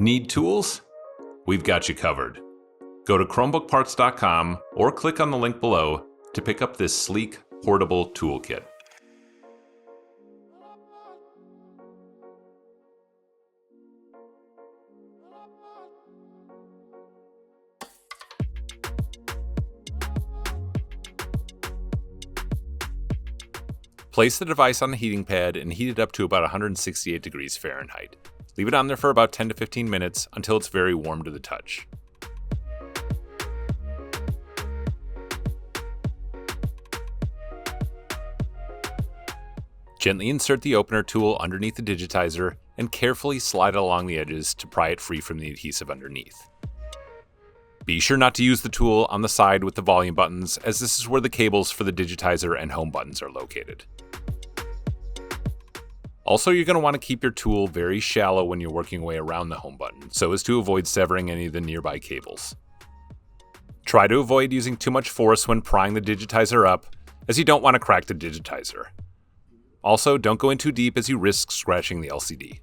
Need tools? We've got you covered. Go to ChromebookParts.com or click on the link below to pick up this sleek, portable toolkit. Place the device on the heating pad and heat it up to about 168 degrees Fahrenheit. Leave it on there for about 10 to 15 minutes until it's very warm to the touch. Gently insert the opener tool underneath the digitizer and carefully slide it along the edges to pry it free from the adhesive underneath. Be sure not to use the tool on the side with the volume buttons, as this is where the cables for the digitizer and home buttons are located. Also, you're going to want to keep your tool very shallow when you're working your way around the home button, so as to avoid severing any of the nearby cables. Try to avoid using too much force when prying the digitizer up, as you don't want to crack the digitizer. Also, don't go in too deep as you risk scratching the LCD.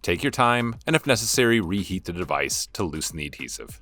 Take your time, and if necessary, reheat the device to loosen the adhesive.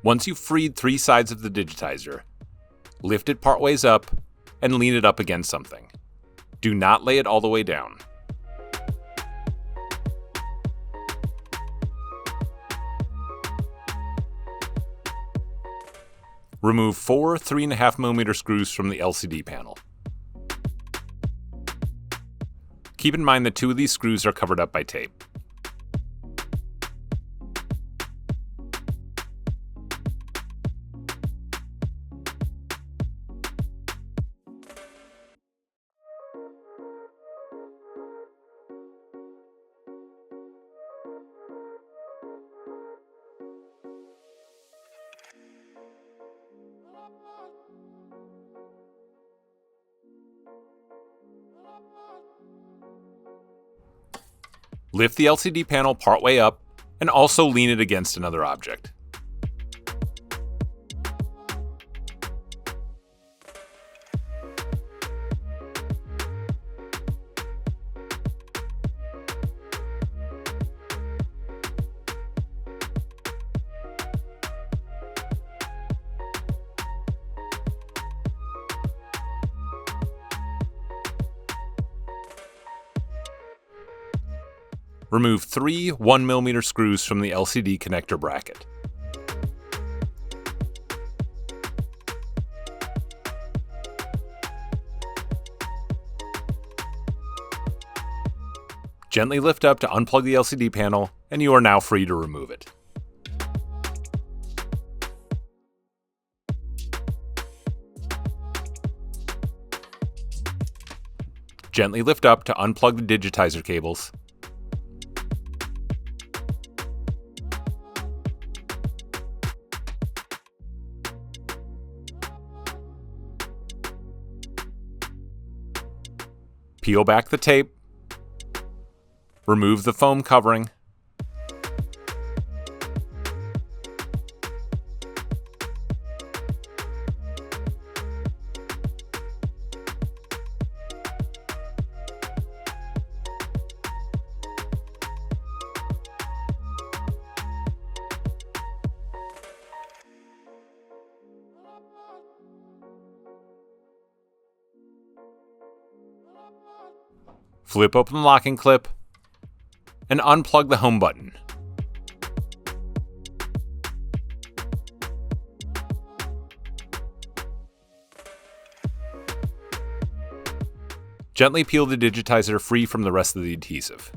Once you've freed 3 sides of the digitizer, lift it partways up and lean it up against something. Do not lay it all the way down. Remove 4 3.5mm screws from the LCD panel. Keep in mind that 2 of these screws are covered up by tape. Lift the LCD panel partway up and also lean it against another object. Remove 3 1mm screws from the LCD connector bracket. Gently lift up to unplug the LCD panel, and you are now free to remove it. Gently lift up to unplug the digitizer cables. Peel back the tape. Remove the foam covering. Flip open the locking clip and unplug the home button. Gently peel the digitizer free from the rest of the adhesive.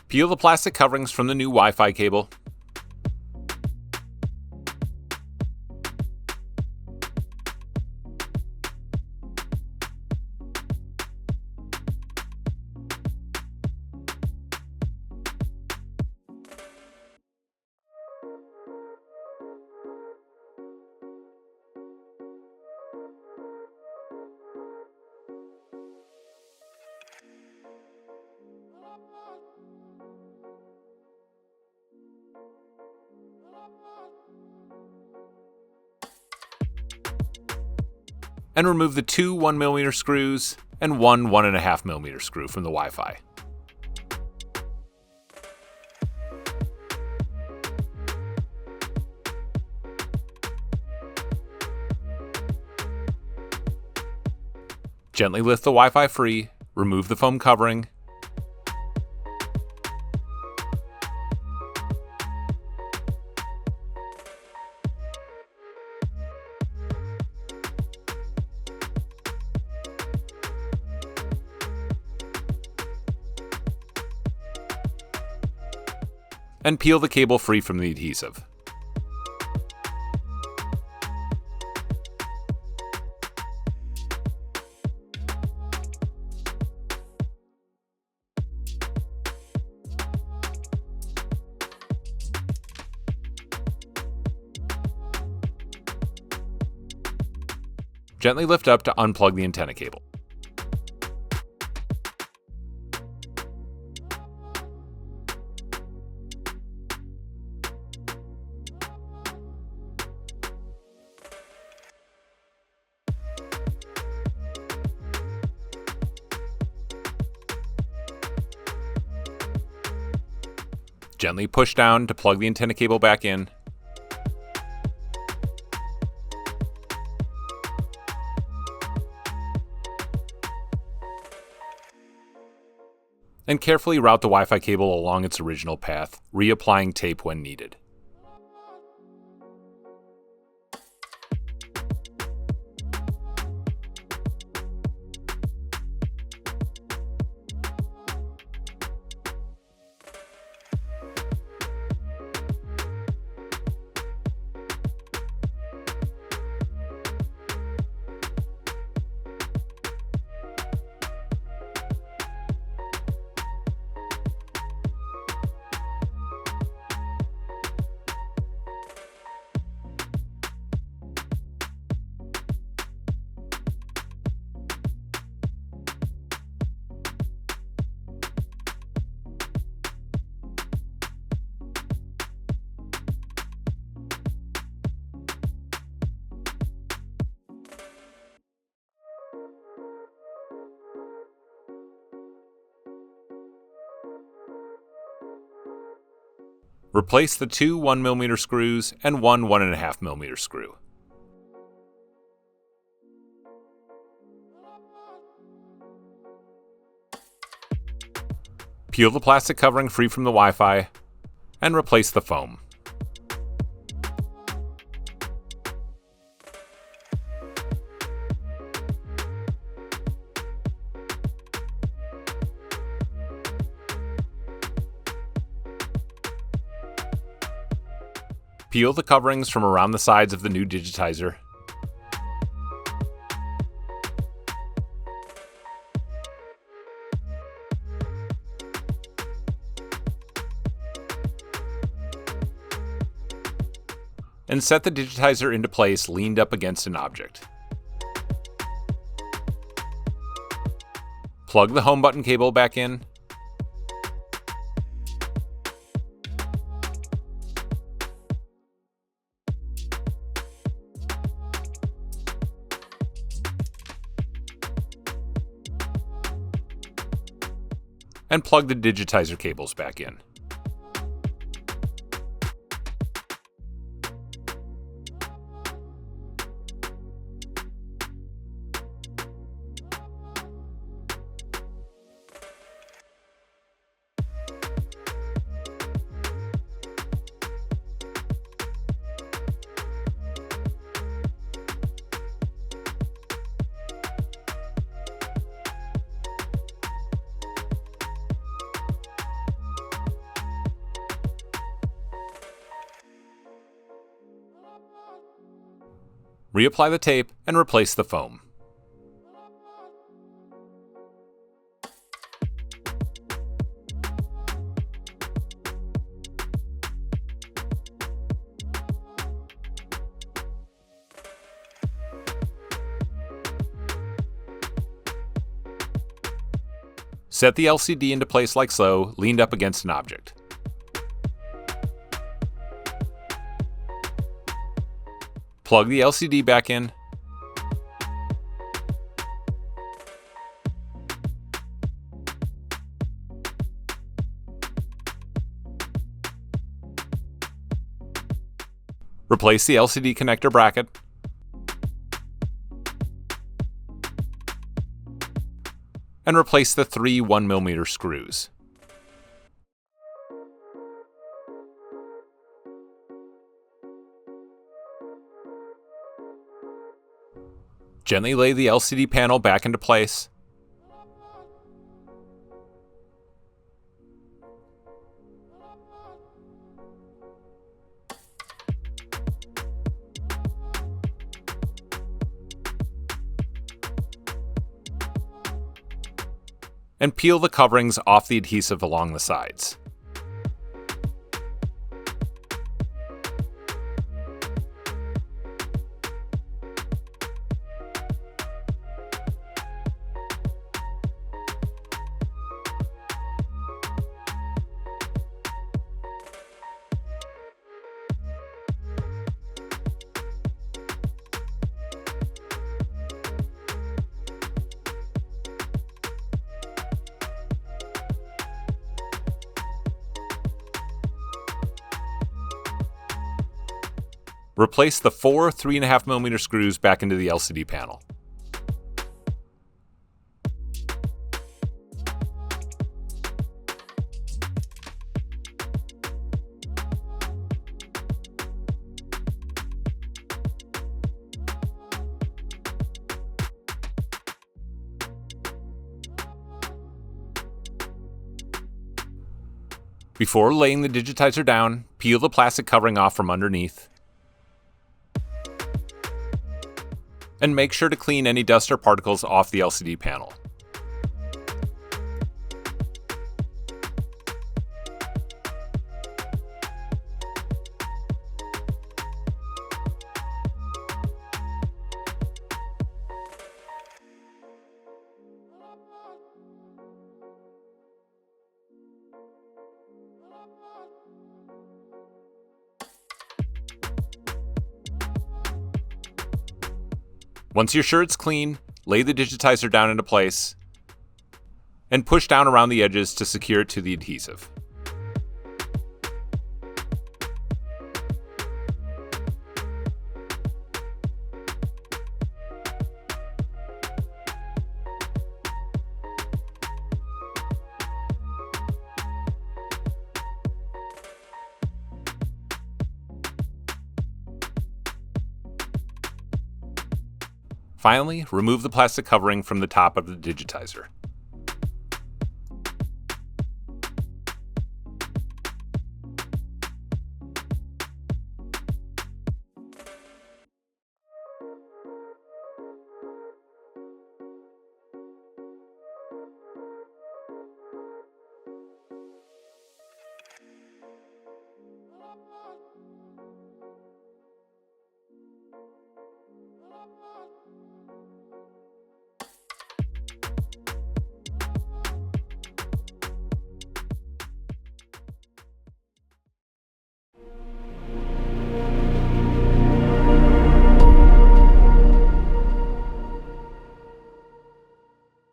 Peel the plastic coverings from the new Wi-Fi cable. And remove the two 1mm screws and one 1.5mm screw from the Wi-Fi. Gently lift the Wi-Fi free, remove the foam covering, and peel the cable free from the adhesive. Gently lift up to unplug the antenna cable. Gently push down to plug the antenna cable back in. And carefully route the Wi-Fi cable along its original path, reapplying tape when needed. Replace the two 1mm screws and one 1.5mm screw. Peel the plastic covering free from the Wi-Fi and replace the foam. Peel the coverings from around the sides of the new digitizer. And set the digitizer into place leaned up against an object. Plug the home button cable back in. And plug the digitizer cables back in. Reapply the tape and replace the foam. Set the LCD into place like so, leaned up against an object. Plug the LCD back in. Replace the LCD connector bracket. And replace the 3 1mm screws. Gently lay the LCD panel back into place. And peel the coverings off the adhesive along the sides. Replace the 4 3.5mm screws back into the LCD panel. Before laying the digitizer down, peel the plastic covering off from underneath. And make sure to clean any dust or particles off the LCD panel. Once you're sure it's clean, lay the digitizer down into place and push down around the edges to secure it to the adhesive. Finally, remove the plastic covering from the top of the digitizer.